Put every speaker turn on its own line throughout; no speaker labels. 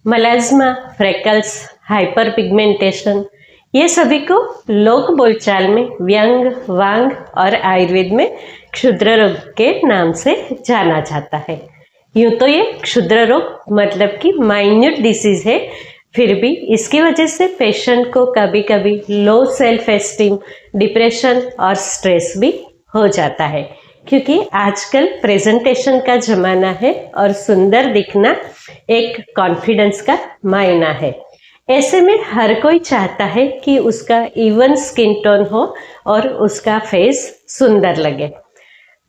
मलाज्मा, freckles, hyper pigmentation, ये सभी को लोक बोलचाल में व्यंग, वांग और आयुर्वेद में क्षुद्र रोग के नाम से जाना जाता है। यूँ तो ये क्षुद्र रोग मतलब कि माइन्यूट डिसीज है, फिर भी इसकी वजह से पेशेंट को कभी कभी लो सेल्फ एस्टीम, डिप्रेशन और स्ट्रेस भी हो जाता है, क्योंकि आजकल प्रेजेंटेशन का ज़माना है और सुंदर दिखना एक कॉन्फिडेंस का मायना है। ऐसे में हर कोई चाहता है कि उसका इवन स्किन टोन हो और उसका फेस सुंदर लगे।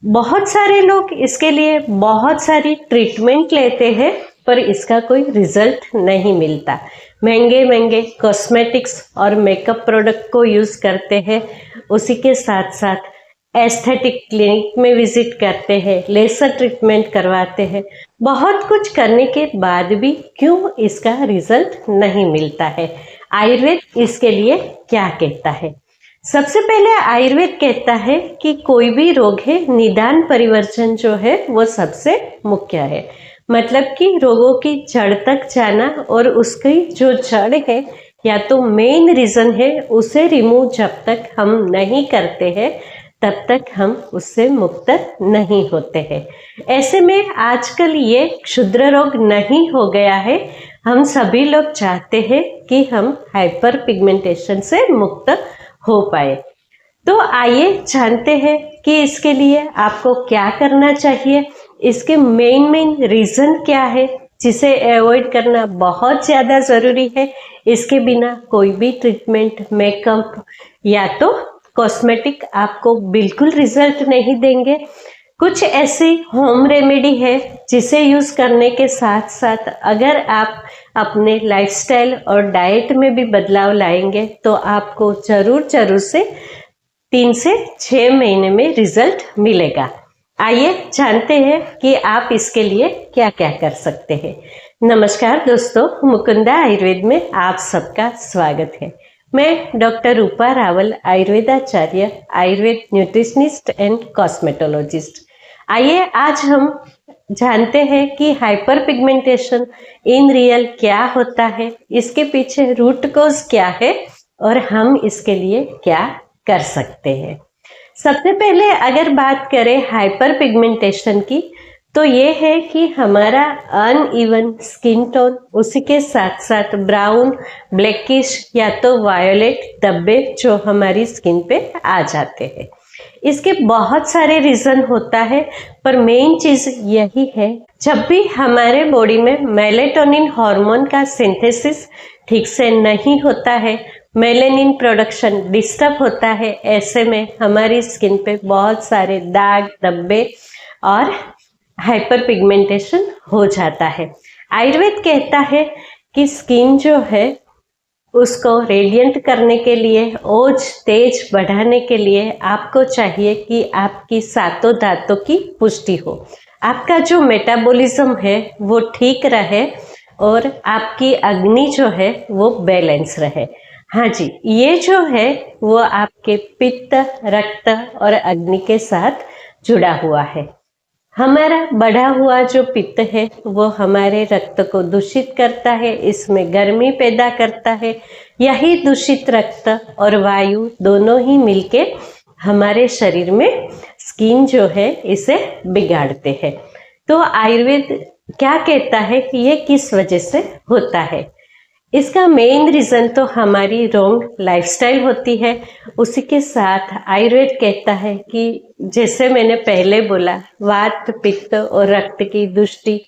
बहुत सारे लोग इसके लिए बहुत सारी ट्रीटमेंट लेते हैं, पर इसका कोई रिजल्ट नहीं मिलता। महंगे महंगे कॉस्मेटिक्स और मेकअप प्रोडक्ट को यूज़ करते हैं, उसी के साथ साथ एस्थेटिक क्लिनिक में विजिट करते हैं, लेजर ट्रीटमेंट करवाते हैं। बहुत कुछ करने के बाद भी क्यों इसका रिजल्ट नहीं मिलता है? आयुर्वेद इसके लिए क्या कहता है? सबसे पहले आयुर्वेद कहता है कि कोई भी रोग है, निदान परिवर्तन जो है वो सबसे मुख्य है। मतलब कि रोगों की जड़ तक जाना और उसकी जो जड़ है या तो मेन रीज़न है, उसे रिमूव जब तक हम नहीं करते हैं तब तक हम उससे मुक्त नहीं होते हैं। ऐसे में आजकल ये क्षुद्र रोग नहीं हो गया है। हम सभी लोग चाहते हैं कि हम हाइपर पिगमेंटेशन से मुक्त हो पाए। तो आइए जानते हैं कि इसके लिए आपको क्या करना चाहिए, इसके मेन रीज़न क्या है जिसे अवॉइड करना बहुत ज़्यादा ज़रूरी है। इसके बिना कोई भी ट्रीटमेंट, मेकअप या तो कॉस्मेटिक आपको बिल्कुल रिजल्ट नहीं देंगे। कुछ ऐसी होम रेमेडी है जिसे यूज़ करने के साथ साथ अगर आप अपने लाइफस्टाइल और डाइट में भी बदलाव लाएंगे तो आपको ज़रूर से 3 से 6 महीने में रिजल्ट मिलेगा। आइए जानते हैं कि आप इसके लिए क्या क्या कर सकते हैं। नमस्कार दोस्तों, मुकुंदा आयुर्वेद में आप सबका स्वागत है। मैं डॉक्टर रूपा रावल, आयुर्वेदाचार्य, आयुर्वेद न्यूट्रिशनिस्ट एंड कॉस्मेटोलॉजिस्ट। आइए आज हम जानते हैं कि हाइपर पिगमेंटेशन इन रियल क्या होता है, इसके पीछे रूट कॉज क्या है और हम इसके लिए क्या कर सकते हैं। सबसे पहले अगर बात करें हाइपर पिगमेंटेशन की, तो ये है कि हमारा अनइवन स्किन टोन, उसी के साथ साथ ब्राउन, ब्लैकिश या तो वायोलेट धब्बे जो हमारी स्किन पे आ जाते हैं। इसके बहुत सारे रीज़न होता है, पर मेन चीज़ यही है, जब भी हमारे बॉडी में मेलेटोनिन हार्मोन का सिंथेसिस ठीक से नहीं होता है, मेलेनिन प्रोडक्शन डिस्टर्ब होता है, ऐसे में हमारी स्किन पे बहुत सारे दाग, धब्बे और हाइपर पिगमेंटेशन हो जाता है। आयुर्वेद कहता है कि स्किन जो है उसको रेडिएंट करने के लिए, ओज तेज बढ़ाने के लिए आपको चाहिए कि आपकी सातों धातों की पुष्टि हो, आपका जो मेटाबॉलिज्म है वो ठीक रहे और आपकी अग्नि जो है वो बैलेंस रहे। हाँ जी, ये जो है वो आपके पित्त, रक्त और अग्नि के साथ जुड़ा हुआ है। हमारा बढ़ा हुआ जो पित्त है वो हमारे रक्त को दूषित करता है, इसमें गर्मी पैदा करता है। यही दूषित रक्त और वायु दोनों ही मिलके हमारे शरीर में स्किन जो है इसे बिगाड़ते हैं। तो आयुर्वेद क्या कहता है कि ये किस वजह से होता है? इसका मेन रीज़न तो हमारी रॉन्ग लाइफस्टाइल होती है। उसी के साथ आयुर्वेद कहता है कि जैसे मैंने पहले बोला, वात, पित्त और रक्त की दुष्टि,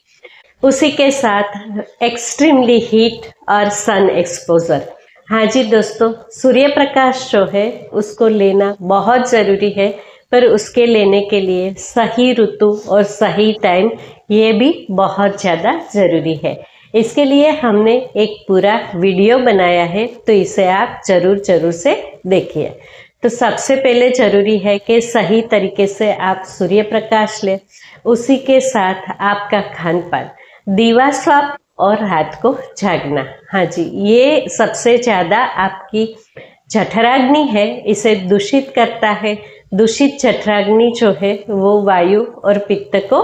उसी के साथ एक्सट्रीमली हीट और सन एक्सपोजर। हाँ जी दोस्तों, सूर्य प्रकाश जो है उसको लेना बहुत ज़रूरी है, पर उसके लेने के लिए सही ऋतु और सही टाइम ये भी बहुत ज़्यादा ज़रूरी है। इसके लिए हमने एक पूरा वीडियो बनाया है, तो इसे आप ज़रूर से देखिए। तो सबसे पहले ज़रूरी है कि सही तरीके से आप सूर्य प्रकाश लें, उसी के साथ आपका खान पान, दीवा स्वाप और रात को जागना। हाँ जी, ये सबसे ज़्यादा आपकी जठराग्नि है, इसे दूषित करता है। दूषित जठराग्नि जो है वो वायु और पित्त को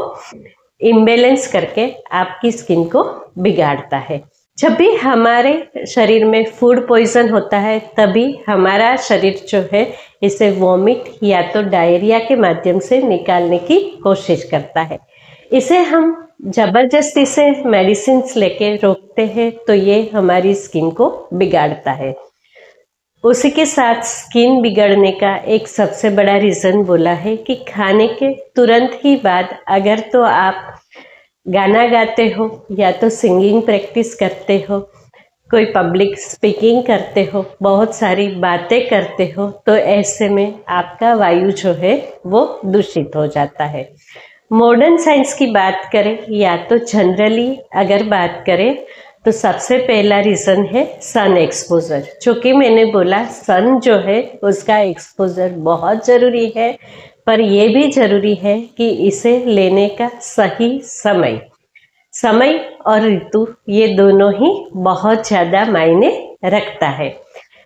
इम्बैलेंस करके आपकी स्किन को बिगाड़ता है। जब भी हमारे शरीर में फूड पॉइजन होता है तभी हमारा शरीर जो है इसे वॉमिट या तो डायरिया के माध्यम से निकालने की कोशिश करता है। इसे हम जबरदस्ती से मेडिसिन्स लेके रोकते हैं तो ये हमारी स्किन को बिगाड़ता है। उसी के साथ स्किन बिगड़ने का एक सबसे बड़ा रीज़न बोला है कि खाने के तुरंत ही बाद अगर तो आप गाना गाते हो या तो सिंगिंग प्रैक्टिस करते हो, कोई पब्लिक स्पीकिंग करते हो, बहुत सारी बातें करते हो, तो ऐसे में आपका वायु जो है वो दूषित हो जाता है। मॉडर्न साइंस की बात करें या तो जनरली अगर बात करें तो सबसे पहला रीज़न है सन एक्सपोजर। जो कि मैंने बोला सन जो है उसका एक्सपोजर बहुत ज़रूरी है, पर यह भी ज़रूरी है कि इसे लेने का सही समय और ऋतु ये दोनों ही बहुत ज़्यादा मायने रखता है।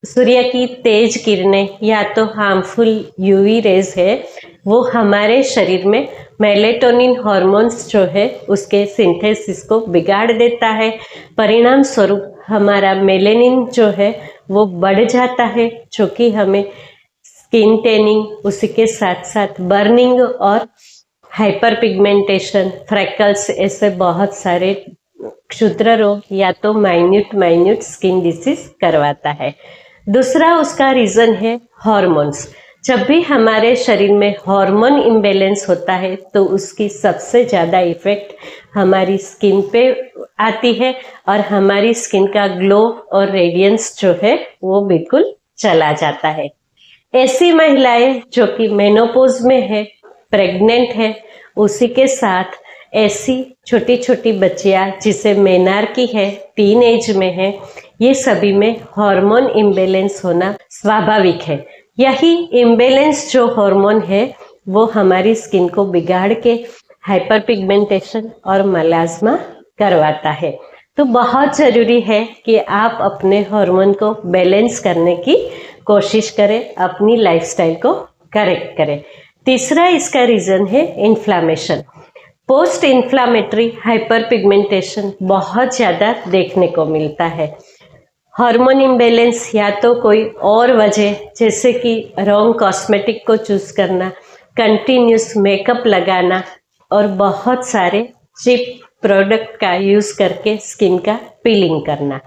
सूर्य की तेज किरणें या तो हार्मफुल यूवी रेज है वो हमारे शरीर में मेलेटोनिन हार्मोन्स जो है उसके सिंथेसिस को बिगाड़ देता है। परिणाम स्वरूप हमारा मेलेनिन जो है वो बढ़ जाता है, जो कि हमें स्किन टेनिंग, उसी के साथ साथ बर्निंग और हाइपर पिगमेंटेशन, फ्रैकल्स, ऐसे बहुत सारे क्षुद्र रोग या तो माइन्यूट स्किन डिसीज करवाता है। दूसरा उसका रीज़न है हार्मोन्स। जब भी हमारे शरीर में हार्मोन इम्बैलेंस होता है तो उसकी सबसे ज़्यादा इफेक्ट हमारी स्किन पे आती है और हमारी स्किन का ग्लो और रेडियंस जो है वो बिल्कुल चला जाता है। ऐसी महिलाएं जो कि मेनोपॉज में है, प्रेग्नेंट है, उसी के साथ ऐसी छोटी छोटी बच्चियां जिसे मेनार्की है, टीन एज में है, ये सभी में हार्मोन इम्बैलेंस होना स्वाभाविक है। यही इम्बैलेंस जो हार्मोन है वो हमारी स्किन को बिगाड़ के हाइपर पिगमेंटेशन और मलाज्मा करवाता है। तो बहुत ज़रूरी है कि आप अपने हार्मोन को बैलेंस करने की कोशिश करें, अपनी लाइफस्टाइल को करेक्ट करें। तीसरा इसका रीज़न है inflammation. Post inflammatory hyper pigmentation बहुत ज़्यादा देखने को मिलता है। हार्मोन इम्बैलेंस या तो कोई और वजह जैसे कि रॉन्ग कॉस्मेटिक को चूज़ करना, कंटिन्यूस मेकअप लगाना और बहुत सारे चीप प्रोडक्ट का यूज़ करके स्किन का पीलिंग करना,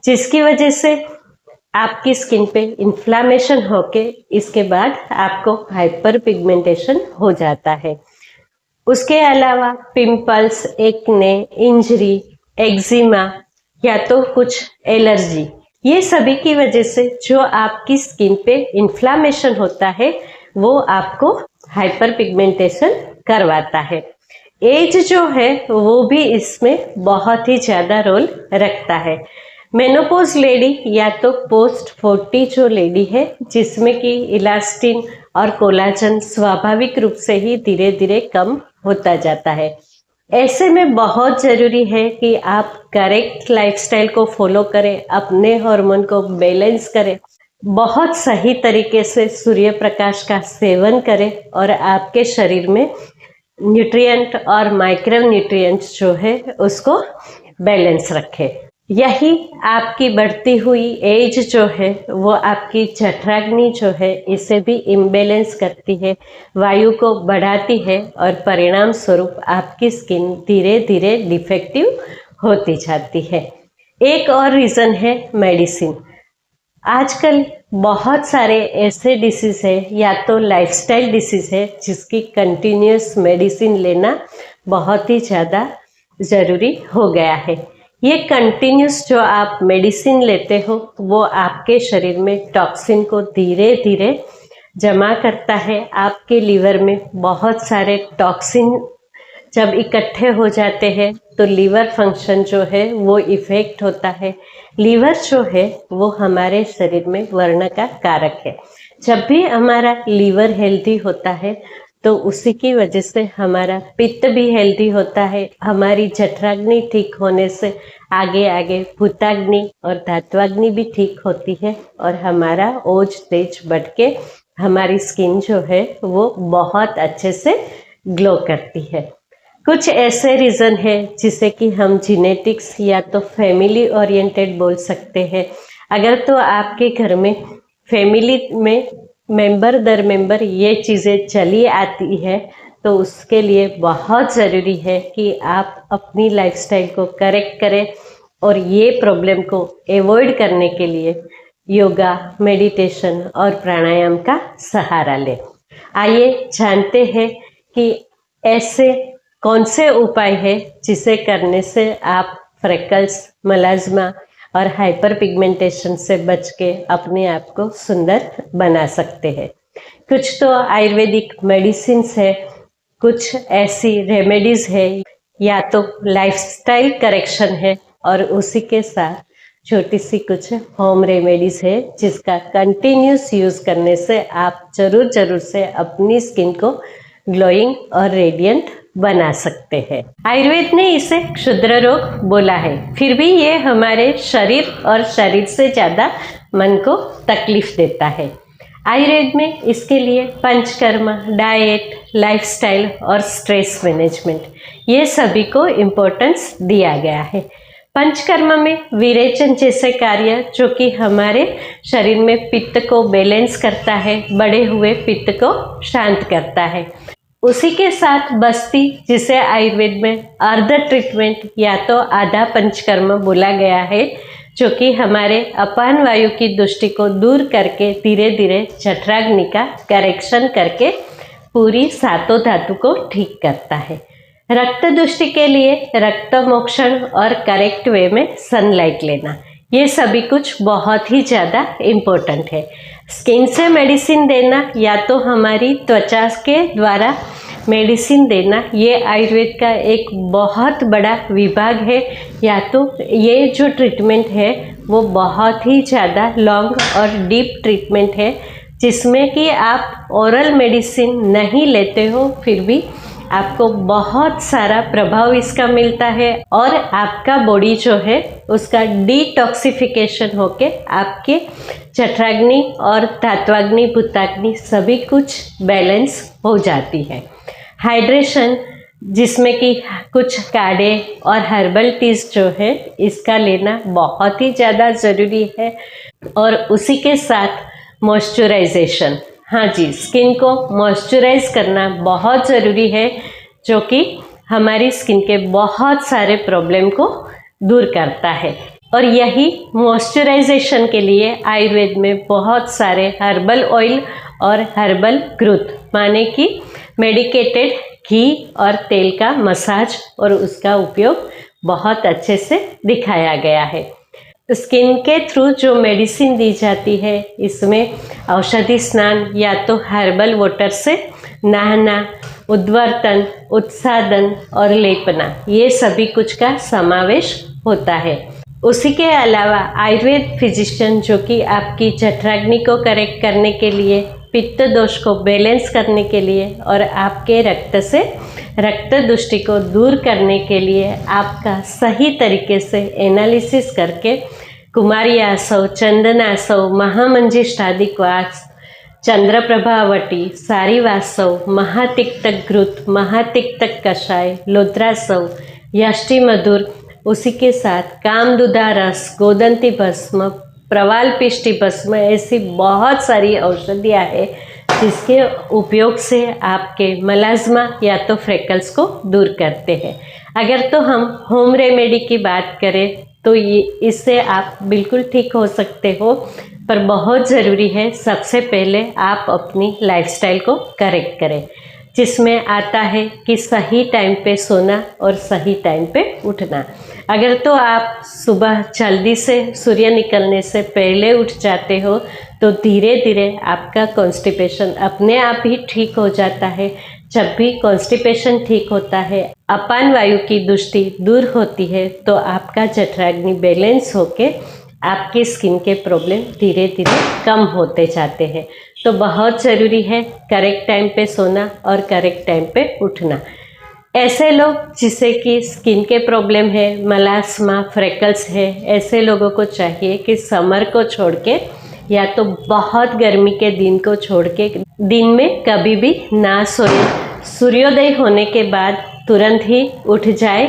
जिसकी वजह से आपकी स्किन पे इन्फ्लामेशन होके इसके बाद आपको हाइपर पिगमेंटेशन हो जाता है। उसके अलावा पिंपल्स, एक्ने, इंजरी, एक्जिमा या तो कुछ एलर्जी, ये सभी की वजह से जो आपकी स्किन पे इन्फ्लामेशन होता है वो आपको हाइपर पिगमेंटेशन करवाता है। एज जो है वो भी इसमें बहुत ही ज़्यादा रोल रखता है। मेनोपॉज लेडी या तो पोस्ट 40 जो लेडी है जिसमें कि इलास्टिन और कोलाजन स्वाभाविक रूप से ही धीरे धीरे कम होता जाता है। ऐसे में बहुत ज़रूरी है कि आप करेक्ट लाइफस्टाइल को फॉलो करें, अपने हार्मोन को बैलेंस करें, बहुत सही तरीके से सूर्य प्रकाश का सेवन करें और आपके शरीर में न्यूट्रिएंट और माइक्रो न्यूट्रिएंट्स जो है उसको बैलेंस रखें। यही आपकी बढ़ती हुई एज जो है वो आपकी जठराग्नि जो है इसे भी इम्बैलेंस करती है, वायु को बढ़ाती है और परिणाम स्वरूप आपकी स्किन धीरे धीरे डिफेक्टिव होती जाती है। एक और रीज़न है मेडिसिन। आजकल बहुत सारे ऐसे डिसीज़ है या तो लाइफस्टाइल डिसीज़ है जिसकी कंटिन्यूस मेडिसिन लेना बहुत ही ज़्यादा ज़रूरी हो गया है। ये कंटिन्यूस जो आप मेडिसिन लेते हो वो आपके शरीर में टॉक्सिन को धीरे धीरे जमा करता है। आपके लीवर में बहुत सारे टॉक्सिन जब इकट्ठे हो जाते हैं तो लीवर फंक्शन जो है वो इफ़ेक्ट होता है। लीवर जो है वो हमारे शरीर में वर्ण का कारक है। जब भी हमारा लीवर हेल्दी होता है तो उसी की वजह से हमारा पित्त भी हेल्दी होता है। हमारी जठराग्नि ठीक होने से आगे आगे भूताग्नि और धात्वाग्नि भी ठीक होती है और हमारा ओज तेज बढ़ के हमारी स्किन जो है वो बहुत अच्छे से ग्लो करती है। कुछ ऐसे रीज़न है जिसे कि हम जेनेटिक्स या तो फैमिली ओरिएंटेड बोल सकते हैं। अगर तो आपके घर में फैमिली में मेंबर दर मेंबर ये चीज़ें चली आती है तो उसके लिए बहुत ज़रूरी है कि आप अपनी लाइफस्टाइल को करेक्ट करें और ये प्रॉब्लम को अवॉइड करने के लिए योगा, मेडिटेशन और प्राणायाम का सहारा लें। आइए जानते हैं कि ऐसे कौन से उपाय है जिसे करने से आप फ्रेकल्स, मलाज्मा और हाइपर पिगमेंटेशन से बच के अपने आप को सुंदर बना सकते हैं। कुछ तो आयुर्वेदिक मेडिसिन्स है, कुछ ऐसी रेमेडीज है या तो लाइफस्टाइल करेक्शन है और उसी के साथ छोटी सी कुछ होम रेमेडीज है जिसका कंटिन्यूस यूज़ करने से आप ज़रूर से अपनी स्किन को ग्लोइंग और रेडियंट बना सकते हैं। आयुर्वेद ने इसे क्षुद्र रोग बोला है, फिर भी ये हमारे शरीर और शरीर से ज़्यादा मन को तकलीफ देता है। आयुर्वेद में इसके लिए पंचकर्म, डाइट, लाइफस्टाइल और स्ट्रेस मैनेजमेंट ये सभी को इम्पोर्टेंस दिया गया है। पंचकर्म में विरेचन जैसे कार्य जो कि हमारे शरीर में पित्त को बैलेंस करता है, बढ़े हुए पित्त को शांत करता है। उसी के साथ बस्ती जिसे आयुर्वेद में अर्ध ट्रीटमेंट या तो आधा पंचकर्म बोला गया है, जो कि हमारे अपान वायु की दुष्टि को दूर करके धीरे धीरे जठराग्नि का करेक्शन करके पूरी सातों धातु को ठीक करता है। रक्त दुष्टि के लिए रक्त मोक्षण और करेक्ट वे में सनलाइट लेना, ये सभी कुछ बहुत ही ज़्यादा इम्पोर्टेंट है। स्किन से मेडिसिन देना या तो हमारी त्वचा के द्वारा मेडिसिन देना, ये आयुर्वेद का एक बहुत बड़ा विभाग है। या तो ये जो ट्रीटमेंट है वो बहुत ही ज़्यादा लॉन्ग और डीप ट्रीटमेंट है, जिसमें कि आप ओरल मेडिसिन नहीं लेते हो फिर भी आपको बहुत सारा प्रभाव इसका मिलता है और आपका बॉडी जो है उसका डिटॉक्सिफिकेशन होके आपके जठराग्नि और धात्वाग्नि, भूताग्नि सभी कुछ बैलेंस हो जाती है। हाइड्रेशन जिसमें कि कुछ काढ़े और हर्बल टीज जो है इसका लेना बहुत ही ज़्यादा ज़रूरी है। और उसी के साथ मॉइस्चराइजेशन, हाँ जी, स्किन को मॉइस्चराइज करना बहुत ज़रूरी है, जो कि हमारी स्किन के बहुत सारे प्रॉब्लम को दूर करता है। और यही मॉइस्चराइजेशन के लिए आयुर्वेद में बहुत सारे हर्बल ऑयल और हर्बल ग्रोथ माने कि मेडिकेटेड घी और तेल का मसाज और उसका उपयोग बहुत अच्छे से दिखाया गया है। स्किन के थ्रू जो मेडिसिन दी जाती है इसमें औषधि स्नान या तो हर्बल वाटर से नहाना, उद्वर्तन, उत्सादन और लेपना, ये सभी कुछ का समावेश होता है। उसी के अलावा आयुर्वेद फिजिशियन जो कि आपकी जठराग्नि को करेक्ट करने के लिए, पित्त दोष को बैलेंस करने के लिए और आपके रक्त से रक्त दुष्टि को दूर करने के लिए आपका सही तरीके से एनालिसिस करके कुमारी आसव, चंदन आसव, महामंजिष्ठादिक्वास, चंद्रप्रभावटी, सारीवासव, महातिक्तक घृत, महातिक्तक कषाय, लोद्रासव, यष्टि मधुर, उसी के साथ कामदुधा रस, गोदंती भस्म, प्रवाल पिष्टि भस्म, ऐसी बहुत सारी औषधियाँ हैं जिसके उपयोग से आपके मलाज्मा या तो फ्रेकल्स को दूर करते हैं। अगर तो हम होम रेमेडी की बात करें तो ये इससे आप बिल्कुल ठीक हो सकते हो, पर बहुत ज़रूरी है सबसे पहले आप अपनी लाइफस्टाइल को करेक्ट करें, जिसमें आता है कि सही टाइम पे सोना और सही टाइम पे उठना। अगर तो आप सुबह जल्दी से सूर्य निकलने से पहले उठ जाते हो तो धीरे धीरे आपका कॉन्स्टिपेशन अपने आप ही ठीक हो जाता है। जब भी कॉन्स्टिपेशन ठीक होता है, अपान वायु की दुष्टि दूर होती है, तो आपका जठराग्नि बैलेंस होके आपकी स्किन के प्रॉब्लम धीरे धीरे कम होते जाते हैं। तो बहुत ज़रूरी है करेक्ट टाइम पे सोना और करेक्ट टाइम पे उठना। ऐसे लोग जिसे कि स्किन के प्रॉब्लम है, मलास्मा, फ्रेकल्स है, ऐसे लोगों को चाहिए कि समर को छोड़ के या तो बहुत गर्मी के दिन को छोड़ के दिन में कभी भी ना सोए। सूर्योदय होने के बाद तुरंत ही उठ जाए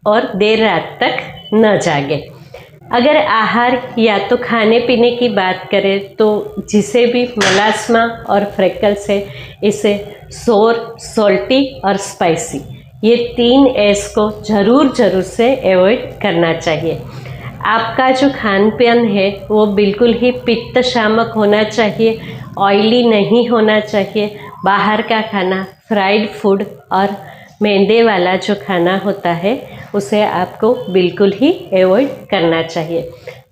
और देर रात तक न जागे। अगर आहार या तो खाने पीने की बात करें तो जिसे भी मलास्मा और फ्रेकल्स है, इसे सोर, सॉल्टी और स्पाइसी, ये 3 एस को ज़रूर से अवॉइड करना चाहिए। आपका जो खान पान है वो बिल्कुल ही पित्त शामक होना चाहिए, ऑयली नहीं होना चाहिए। बाहर का खाना, फ्राइड फूड और मैदे वाला जो खाना होता है उसे आपको बिल्कुल ही अवॉइड करना चाहिए।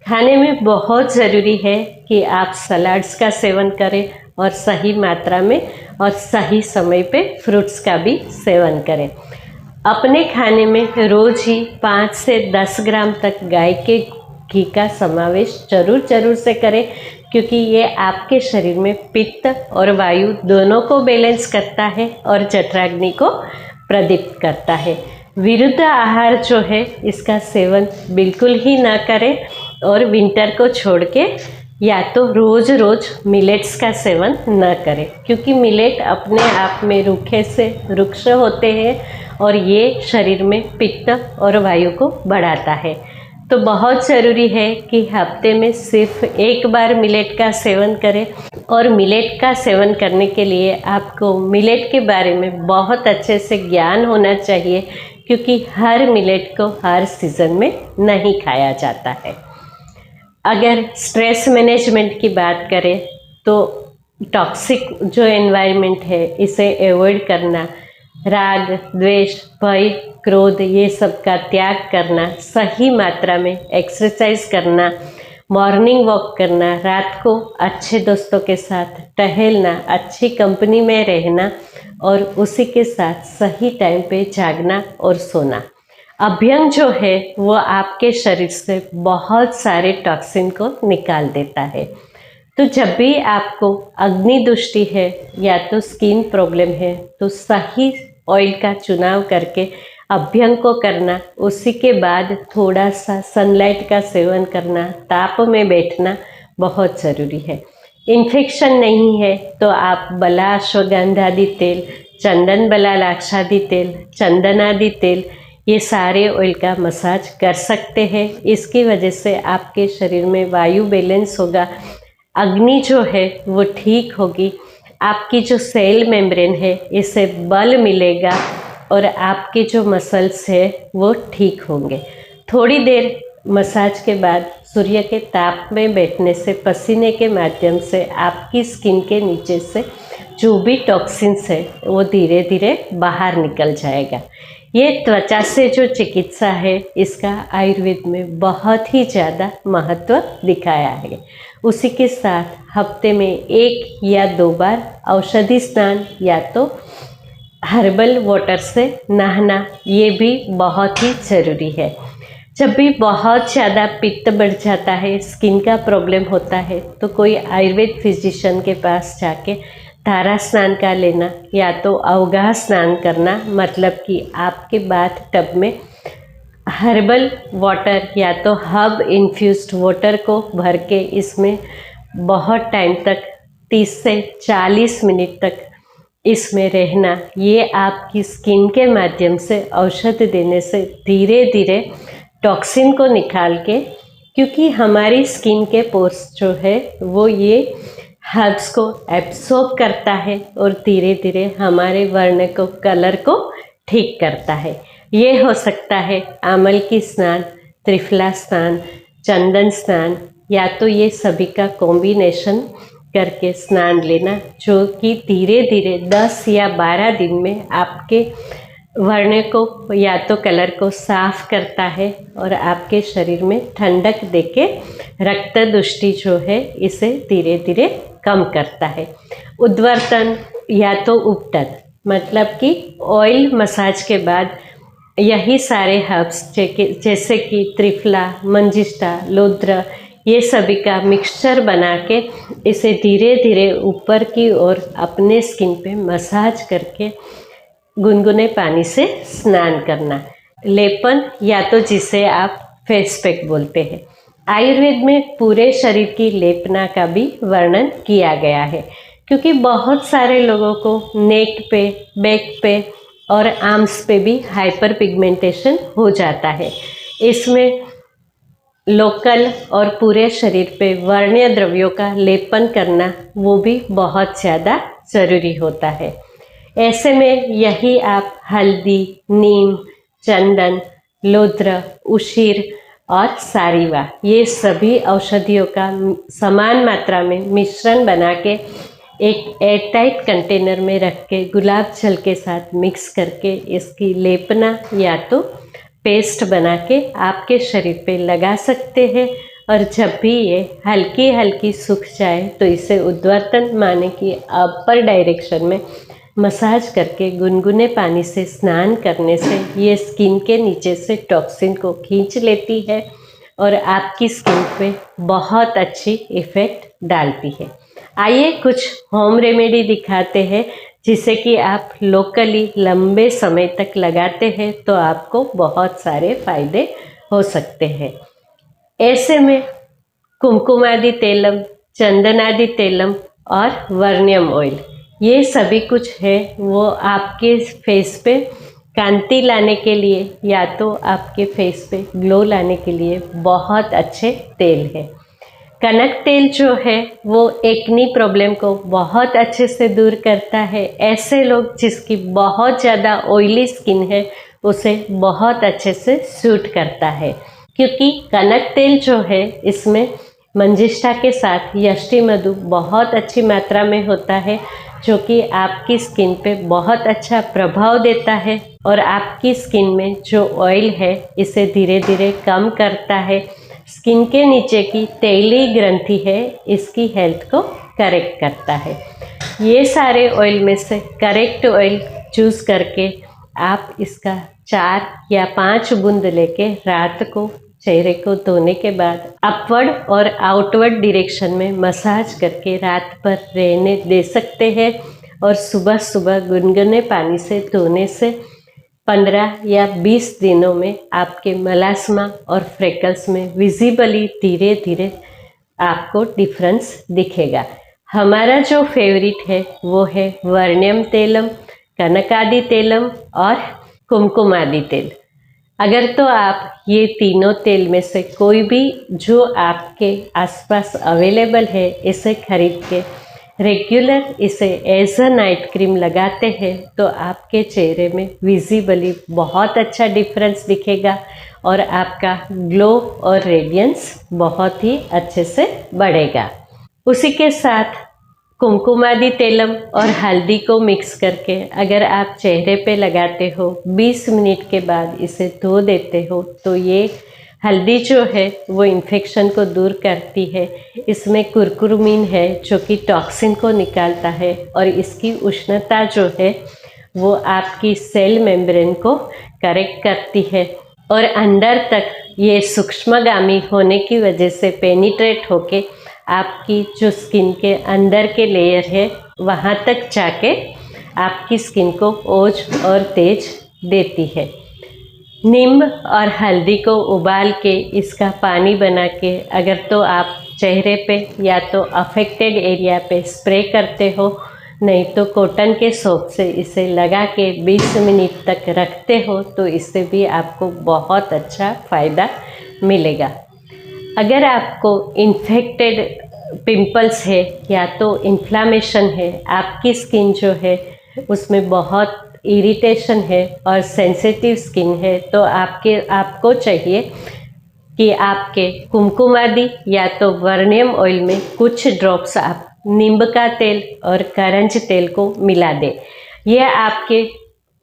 खाने में बहुत ज़रूरी है कि आप सलाड्स का सेवन करें और सही मात्रा में और सही समय पे फ्रूट्स का भी सेवन करें। अपने खाने में रोज़ ही 5 से 10 ग्राम तक गाय के घी का समावेश ज़रूर से करें, क्योंकि ये आपके शरीर में पित्त और वायु दोनों को बैलेंस करता है और जठराग्नि को प्रदीप्त करता है। विरुद्ध आहार जो है इसका सेवन बिल्कुल ही ना करें और विंटर को छोड़ के या तो रोज़ मिलेट्स का सेवन न करें, क्योंकि मिलेट अपने आप में रूखे से वृक्ष होते हैं और ये शरीर में पित्त और वायु को बढ़ाता है। तो बहुत ज़रूरी है कि हफ्ते में सिर्फ एक बार मिलेट का सेवन करें। और मिलेट का सेवन करने के लिए आपको मिलेट के बारे में बहुत अच्छे से ज्ञान होना चाहिए, क्योंकि हर मिलेट को हर सीज़न में नहीं खाया जाता है। अगर स्ट्रेस मैनेजमेंट की बात करें तो टॉक्सिक जो एनवायरनमेंट है इसे अवॉइड करना, राग, द्वेष, भय, क्रोध ये सब का त्याग करना, सही मात्रा में एक्सरसाइज करना, मॉर्निंग वॉक करना, रात को अच्छे दोस्तों के साथ टहलना, अच्छी कंपनी में रहना और उसी के साथ सही टाइम पे जागना और सोना। अभ्यंग जो है वो आपके शरीर से बहुत सारे टॉक्सिन को निकाल देता है। तो जब भी आपको अग्नि दृष्टि है या तो स्किन प्रॉब्लम है तो सही ऑयल का चुनाव करके अभ्यंग को करना, उसी के बाद थोड़ा सा सनलाइट का सेवन करना, ताप में बैठना बहुत ज़रूरी है। इन्फेक्शन नहीं है तो आप बला अश्वगंधादि तेल, चंदन बला लाक्षादि तेल, चंदनादि तेल, ये सारे ऑयल का मसाज कर सकते हैं। इसकी वजह से आपके शरीर में वायु बैलेंस होगा, अग्नि जो है वो ठीक होगी, आपकी जो सेल मेम्ब्रेन है इसे बल मिलेगा और आपके जो मसल्स है वो ठीक होंगे। थोड़ी देर मसाज के बाद सूर्य के ताप में बैठने से पसीने के माध्यम से आपकी स्किन के नीचे से जो भी टॉक्सिन्स है वो धीरे धीरे बाहर निकल जाएगा। ये त्वचा से जो चिकित्सा है इसका आयुर्वेद में बहुत ही ज़्यादा महत्व दिखाया है। उसी के साथ हफ्ते में 1 या 2 बार औषधि स्नान या तो हर्बल वाटर से नहाना, ये भी बहुत ही ज़रूरी है। जब भी बहुत ज़्यादा पित्त बढ़ जाता है, स्किन का प्रॉब्लम होता है, तो कोई आयुर्वेद फिजिशियन के पास जाके धारा स्नान का लेना या तो अवगाह स्नान करना, मतलब कि आपके बाथ टब में हर्बल वाटर या तो हर्ब इन्फ्यूज्ड वाटर को भर के इसमें बहुत टाइम तक 30 से 40 मिनट तक इसमें रहना, ये आपकी स्किन के माध्यम से औषध देने से धीरे धीरे टॉक्सिन को निकाल के, क्योंकि हमारी स्किन के पोर्स जो है वो ये हर्ब्स को एब्सॉर्ब करता है और धीरे धीरे हमारे वर्ण को, कलर को ठीक करता है। ये हो सकता है आमल की स्नान, त्रिफला स्नान, चंदन स्नान, या तो ये सभी का कॉम्बिनेशन करके स्नान लेना, जो कि धीरे धीरे 10 या 12 दिन में आपके वर्ण को या तो कलर को साफ करता है और आपके शरीर में ठंडक देके रक्त दुष्टि जो है इसे धीरे धीरे कम करता है। उद्वर्तन या तो उपटन, मतलब कि ऑयल मसाज के बाद यही सारे हर्ब्स जैसे कि त्रिफला, मंजिष्ठा, लोद्र, ये सभी का मिक्सचर बना के इसे धीरे धीरे ऊपर की ओर अपने स्किन पे मसाज करके गुनगुने पानी से स्नान करना। लेपन या तो जिसे आप फेस पैक बोलते हैं, आयुर्वेद में पूरे शरीर की लेपना का भी वर्णन किया गया है, क्योंकि बहुत सारे लोगों को नेक पे, बैक पे और आर्म्स पे भी हाइपर पिगमेंटेशन हो जाता है। इसमें लोकल और पूरे शरीर पे वर्णीय द्रव्यों का लेपन करना वो भी बहुत ज़्यादा ज़रूरी होता है। ऐसे में यही आप हल्दी, नीम, चंदन, लोद्र, उशीर और सारीवा ये सभी औषधियों का समान मात्रा में मिश्रण बना के एक एयरटाइट कंटेनर में रख के गुलाब जल के साथ मिक्स करके इसकी लेपना या तो पेस्ट बना के आपके शरीर पे लगा सकते हैं। और जब भी ये हल्की हल्की सूख जाए तो इसे उद्वर्तन माने कि अपर डायरेक्शन में मसाज करके गुनगुने पानी से स्नान करने से ये स्किन के नीचे से टॉक्सिन को खींच लेती है और आपकी स्किन पे बहुत अच्छी इफ़ेक्ट डालती है। आइए कुछ होम रेमेडी दिखाते हैं जिसे कि आप लोकली लंबे समय तक लगाते हैं तो आपको बहुत सारे फायदे हो सकते हैं। ऐसे में कुमकुमादि तैलम, चंदनादि तैलम और वर्नियम ऑयल ये सभी कुछ है वो आपके फेस पे कांति लाने के लिए या तो आपके फेस पे ग्लो लाने के लिए बहुत अच्छे तेल है। कनक तेल जो है वो एक्नी प्रॉब्लम को बहुत अच्छे से दूर करता है। ऐसे लोग जिसकी बहुत ज़्यादा ऑयली स्किन है उसे बहुत अच्छे से सूट करता है, क्योंकि कनक तेल जो है इसमें मंजिष्ठा के साथ यष्टि मधु बहुत अच्छी मात्रा में होता है, जो कि आपकी स्किन पे बहुत अच्छा प्रभाव देता है और आपकी स्किन में जो ऑयल है इसे धीरे धीरे कम करता है। स्किन के नीचे की तैली ग्रंथि है इसकी हेल्थ को करेक्ट करता है। ये सारे ऑयल में से करेक्ट ऑयल चूज़ करके आप इसका 4 या 5 बूंद लेके रात को चेहरे को धोने के बाद अपवर्ड और आउटवर्ड डायरेक्शन में मसाज करके रात भर रहने दे सकते हैं और सुबह सुबह गुनगुने पानी से धोने से 15 या 20 दिनों में आपके मलास्मा और फ्रेकल्स में विजिबली धीरे धीरे आपको डिफरेंस दिखेगा। हमारा जो फेवरेट है वो है वर्नियम तैलम, कनकादि तैलम और कुमकुमादि तेल। अगर तो आप ये तीनों तेल में से कोई भी जो आपके आसपास अवेलेबल है इसे खरीद के रेगुलर इसे एज अ नाइट क्रीम लगाते हैं तो आपके चेहरे में विजिबली बहुत अच्छा डिफरेंस दिखेगा और आपका ग्लो और रेडियंस बहुत ही अच्छे से बढ़ेगा। उसी के साथ कुमकुमादि तैलम और हल्दी को मिक्स करके अगर आप चेहरे पे लगाते हो 20 मिनट के बाद इसे धो देते हो तो ये हल्दी जो है वो इन्फेक्शन को दूर करती है। इसमें कुरकुमीन है जो कि टॉक्सिन को निकालता है और इसकी उष्णता जो है वो आपकी सेल मेम्ब्रेन को करेक्ट करती है और अंदर तक ये सूक्ष्मगामी होने की वजह से पेनिट्रेट होके आपकी जो स्किन के अंदर के लेयर है वहाँ तक जाके आपकी स्किन को ओज और तेज देती है। नीम और हल्दी को उबाल के इसका पानी बना के अगर तो आप चेहरे पे या तो अफेक्टेड एरिया पे स्प्रे करते हो, नहीं तो कॉटन के सोप से इसे लगा के 20 मिनट तक रखते हो तो इससे भी आपको बहुत अच्छा फ़ायदा मिलेगा। अगर आपको इन्फेक्टेड पिंपल्स है या तो इन्फ्लामेशन है, आपकी स्किन जो है उसमें बहुत इरिटेशन है और सेंसिटिव स्किन है तो आपको चाहिए कि आपके कुमकुमादि या तो वर्नियम ऑयल में कुछ ड्रॉप्स आप नींब का तेल और करंज तेल को मिला दें। यह आपके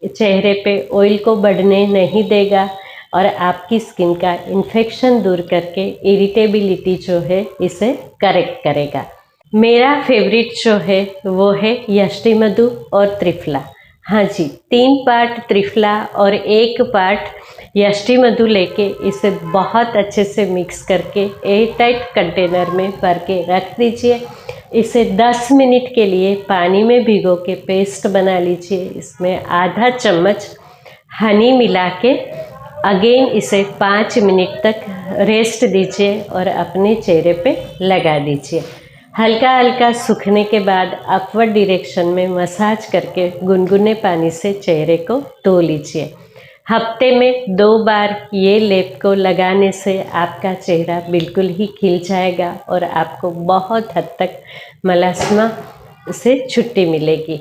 चेहरे पे ऑयल को बढ़ने नहीं देगा और आपकी स्किन का इन्फेक्शन दूर करके इरिटेबिलिटी जो है इसे करेक्ट करेगा। मेरा फेवरेट जो है वो है यष्टि मधु और त्रिफला। हाँ जी, 3 पार्ट त्रिफला और 1 पार्ट यष्टि मधु लेके इसे बहुत अच्छे से मिक्स करके एयर टाइट कंटेनर में भर के रख दीजिए। इसे 10 मिनट के लिए पानी में भिगो के पेस्ट बना लीजिए। इसमें आधा चम्मच हनी मिला के अगेन इसे 5 मिनट तक रेस्ट दीजिए और अपने चेहरे पे लगा दीजिए। हल्का हल्का सूखने के बाद अपवर्ड डायरेक्शन में मसाज करके गुनगुने पानी से चेहरे को धो लीजिए। हफ्ते में 2 बार ये लेप को लगाने से आपका चेहरा बिल्कुल ही खिल जाएगा और आपको बहुत हद तक मलास्मा से छुट्टी मिलेगी।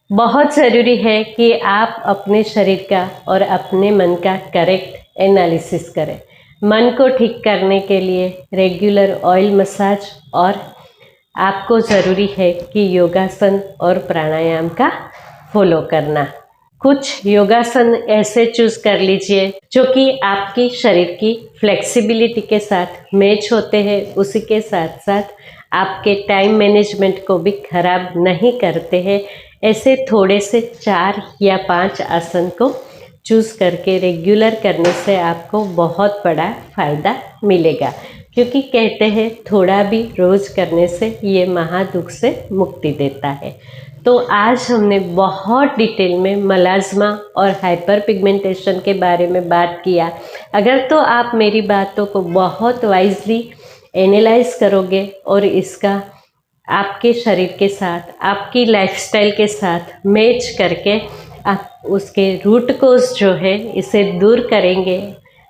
बहुत ज़रूरी है कि आप अपने शरीर का और अपने मन का करेक्ट एनालिसिस करें। मन को ठीक करने के लिए रेगुलर ऑयल मसाज और आपको ज़रूरी है कि योगासन और प्राणायाम का फॉलो करना। कुछ योगासन ऐसे चूज़ कर लीजिए जो कि आपकी शरीर की फ्लेक्सिबिलिटी के साथ मैच होते हैं, उसी के साथ साथ आपके टाइम मैनेजमेंट को भी खराब नहीं करते हैं। ऐसे थोड़े से 4 या 5 आसन को चूज़ करके रेगुलर करने से आपको बहुत बड़ा फ़ायदा मिलेगा, क्योंकि कहते हैं थोड़ा भी रोज़ करने से ये महादुख से मुक्ति देता है। तो आज हमने बहुत डिटेल में मलाज्मा और हाइपर पिगमेंटेशन के बारे में बात किया। अगर तो आप मेरी बातों को बहुत वाइजली एनालाइज करोगे और इसका आपके शरीर के साथ, आपकी लाइफस्टाइल के साथ मैच करके आप उसके रूट कोज जो है इसे दूर करेंगे,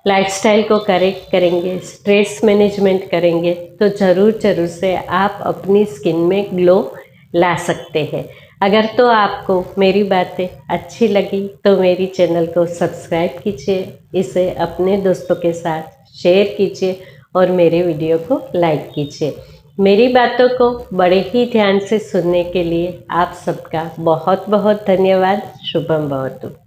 लाइफस्टाइल को करेक्ट करेंगे, स्ट्रेस मैनेजमेंट करेंगे, तो ज़रूर से आप अपनी स्किन में ग्लो ला सकते हैं। अगर तो आपको मेरी बातें अच्छी लगी तो मेरी चैनल को सब्सक्राइब कीजिए, इसे अपने दोस्तों के साथ शेयर कीजिए और मेरे वीडियो को लाइक कीजिए। मेरी बातों को बड़े ही ध्यान से सुनने के लिए आप सबका बहुत बहुत धन्यवाद। शुभम भवतु।